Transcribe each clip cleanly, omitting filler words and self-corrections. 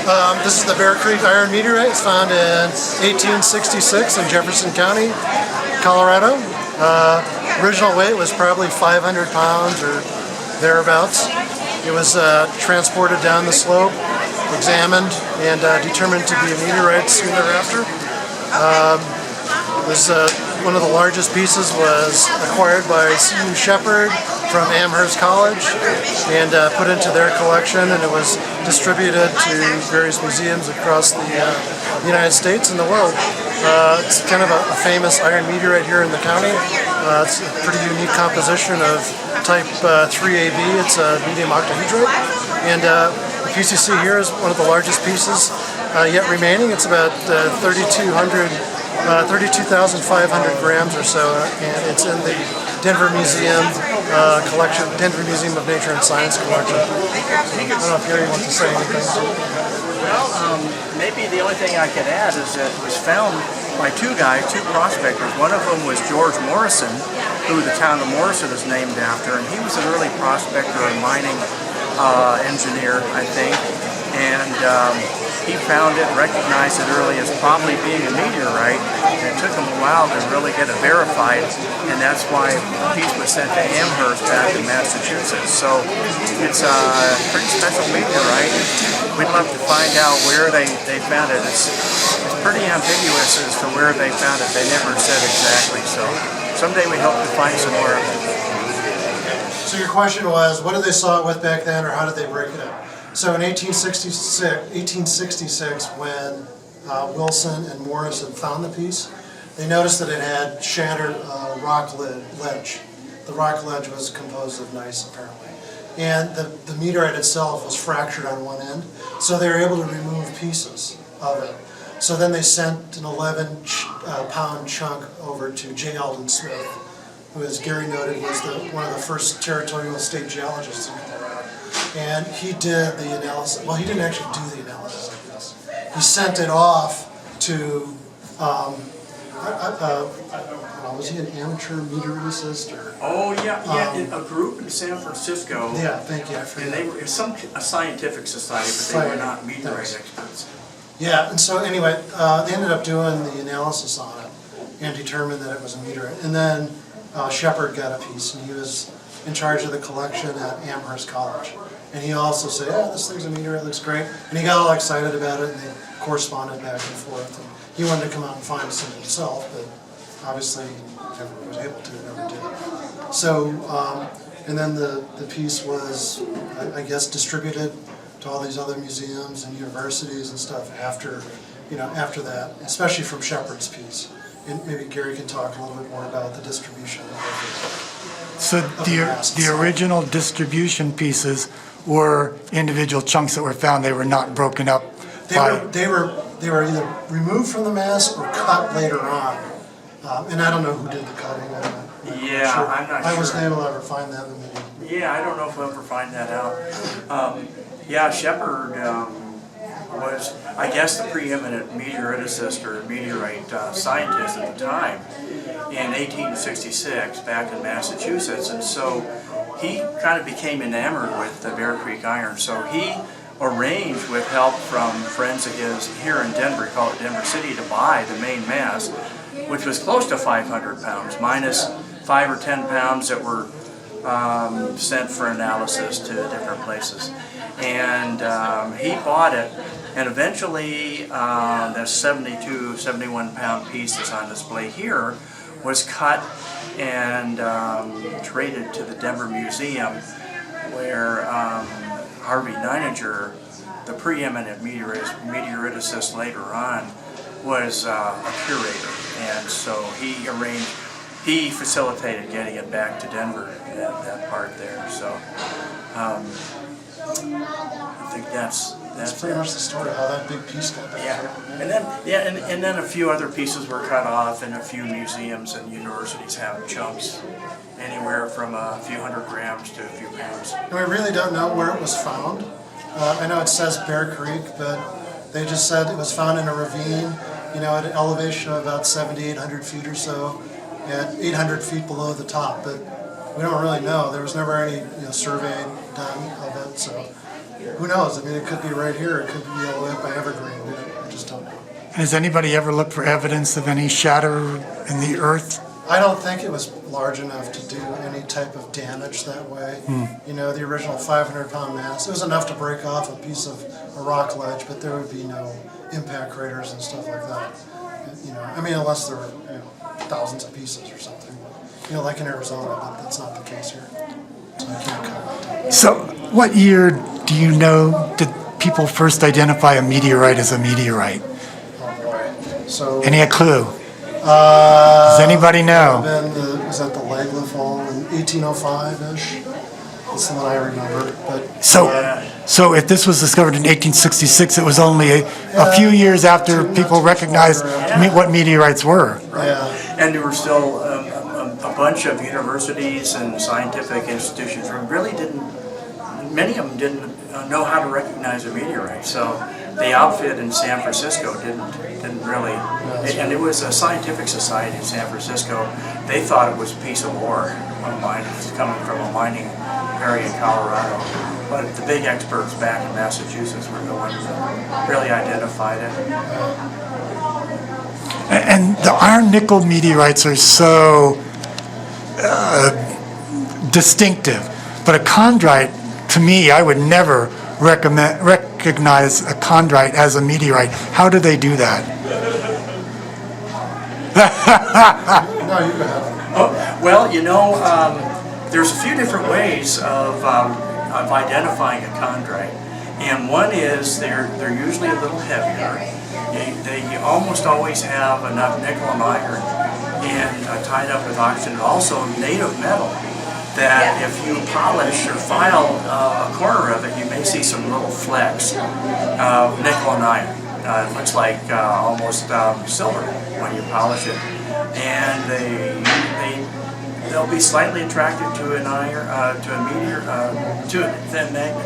This is the Bear Creek iron meteorite. It's found in 1866 in Jefferson County, Colorado. Original weight was probably 500 pounds or thereabouts. It was transported down the slope, examined, and determined to be a meteorite soon thereafter. One of the largest pieces was acquired by C.U. Shepard from Amherst College and put into their collection, and it was distributed to various museums across the United States and the world. It's kind of a famous iron meteorite here in the county. It's a pretty unique composition of type 3AB. It's a medium octahedrite, and the piece you see here is one of the largest pieces yet remaining. It's about 32,500 grams or so, and it's in the Denver Museum collection, Denver Museum of Nature and Science collection. I don't know if Gary wants to say anything. Well, maybe the only thing I could add is that it was found by two prospectors. One of them was George Morrison, who the town of Morrison is named after, and he was an early prospector and mining engineer, I think, and he found it, recognized it early as probably being a meteorite, and it took him a while to really get it verified, and that's why the piece was sent to Amherst back in Massachusetts. So it's a pretty special meteorite. We'd love to find out where they found it. It's pretty ambiguous as to where they found it. They never said exactly, so someday we hope to find some more of it. So your question was, what did they saw it with back then, or how did they break it up? So in 1866, when Wilson and Morrison found the piece, they noticed that it had shattered rock ledge. The rock ledge was composed of gneiss, apparently. And the meteorite itself was fractured on one end, so they were able to remove pieces of it. So then they sent an 11-pound chunk over to J. Alden Smith, who, as Gary noted, was one of the first territorial state geologists in Colorado. And he did the analysis. Well, he didn't actually do the analysis, I guess. He sent it off to, was he an amateur meteorologist or? Oh yeah, a group in San Francisco. Yeah, thank you. And they were a scientific society, but they were not meteorite experts. Yeah, and so anyway, they ended up doing the analysis on it and determined that it was a meteorite. And then Shepard got a piece, and he was in charge of the collection at Amherst College. And he also said, yeah, this thing's a meteorite, it looks great. And he got all excited about it, and they corresponded back and forth. And he wanted to come out and find some himself, but obviously he never was able to, never did. So, and then the piece was, I guess, distributed to all these other museums and universities and stuff after that, especially from Shepard's piece. And maybe Gary can talk a little bit more about the distribution of So the original distribution pieces were individual chunks that were found. They were not broken up. They were either removed from the mass or cut later on. And I don't know who did the cutting. I'm not sure. I'm not sure. I wasn't able to ever find that. Yeah, I don't know if we'll ever find that out. Shepard was, I guess, the preeminent meteoriticist or meteorite scientist at the time in 1866 back in Massachusetts, and so he kind of became enamored with the Bear Creek iron. So he arranged, with help from friends of his here in Denver, called it Denver City, to buy the main mass, which was close to 500 pounds, minus 5 or 10 pounds that were sent for analysis to different places. And he bought it, and eventually that 72, 71 pound piece that's on display here was cut and traded to the Denver Museum, where Harvey Neininger, the preeminent meteoriticist later on, was a curator, and so he facilitated getting it back to Denver, that part there. So I think that's pretty much the story of how that big piece got back. Yeah, and then a few other pieces were cut off, and a few museums and universities have chunks anywhere from a few hundred grams to a few pounds. And we really don't know where it was found. I know it says Bear Creek, but they just said it was found in a ravine, at an elevation of about 7,800 feet or so, at 800 feet below the top. But we don't really know. There was never any survey done of it, so who knows? I mean, it could be right here. It could be all the way up by Evergreen. We just don't know. Has anybody ever looked for evidence of any shatter in the earth? I don't think it was large enough to do any type of damage that way. The original 500-pound mass, it was enough to break off a piece of a rock ledge, but there would be no impact craters and stuff like that. I mean, unless there were thousands of pieces or something. Like in Arizona, but that's not the case here. So I can't comment. So what year do you know did people first identify a meteorite as a meteorite? Oh boy. So Any clue? Does anybody know? Was that the Lagla Fall in 1805-ish? That's the one I remember. But So if this was discovered in 1866, it was only a few years after people recognized what meteorites were. yeah. And there were still a bunch of universities and scientific institutions who really many of them didn't know how to recognize a meteorite. So the outfit in San Francisco didn't really, and it was a scientific society in San Francisco. They thought it was a piece of ore, coming from a mining area in Colorado. But the big experts back in Massachusetts were the ones that really identified it. And the iron nickel meteorites are so distinctive, but a chondrite, to me, I would never recognize a chondrite as a meteorite. How do they do that? No, you go ahead. Oh, well, there's a few different ways of identifying a chondrite, and one is they're usually a little heavier. They almost always have enough nickel and iron and tied up with oxygen, and also native metal, that if you polish or file a corner of it, you may see some little flecks of nickel and iron. It looks like almost silver when you polish it, and they'll be slightly attracted to an iron, to a meteor, to a thin magnet.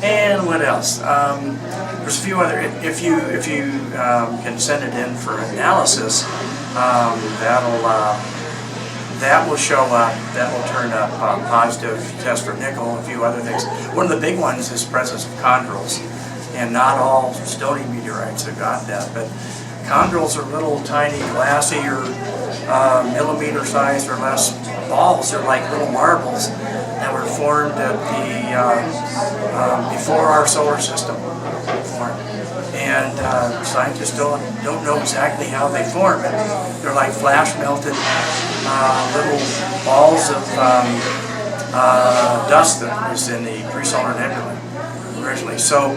And what else? There's a few other. If you can send it in for analysis, that will show up. That will turn up positive test for nickel and a few other things. One of the big ones is presence of chondrules, and not all stony meteorites have got that, but chondrules are little tiny glassy or millimeter size or less balls. They're like little marbles that were formed at the before our solar system formed. And scientists don't know exactly how they form, but they're like flash melted little balls of dust that was in the pre-solar nebula originally. So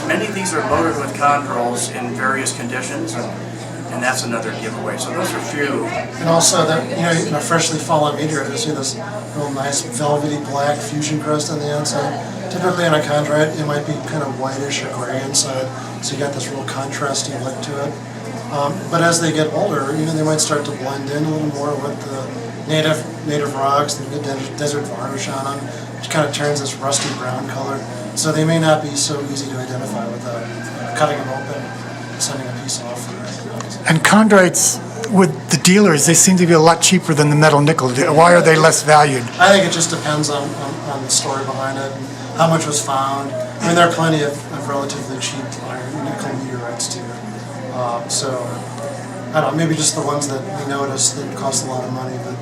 many of these are loaded with chondrules in various conditions, and that's another giveaway. So those are few. And also that in a freshly fallen meteorite, you see this real nice velvety black fusion crust on the outside. Typically on a chondrite, it might be kind of whitish or gray inside, so you got this real contrasty look to it. But as they get older, they might start to blend in a little more with the native rocks. They get desert varnish on them, which kind of turns this rusty brown color. So they may not be so easy to identify without cutting them open and sending a piece off. And chondrites, with the dealers, they seem to be a lot cheaper than the metal nickel. Why are they less valued? I think it just depends on the story behind it and how much was found. I mean, there are plenty of relatively cheap iron nickel meteorites too. So, I don't know, maybe just the ones that we notice that cost a lot of money that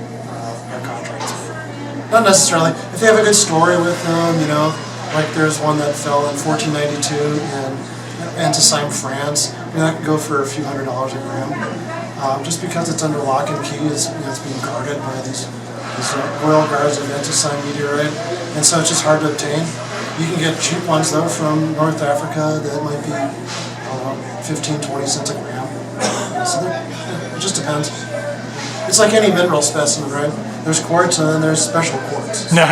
are contracts. Not necessarily. If they have a good story with them, like there's one that fell in 1492 in Antacime, France. That could go for a few $100s a gram. Just because it's under lock and key, it's being guarded by these royal guards of Antacime meteorite, and so it's just hard to obtain. You can get cheap ones though from North Africa that might be 15, 20 cents a gram. So it just depends. It's like any mineral specimen, right? There's quartz and then there's special quartz. No.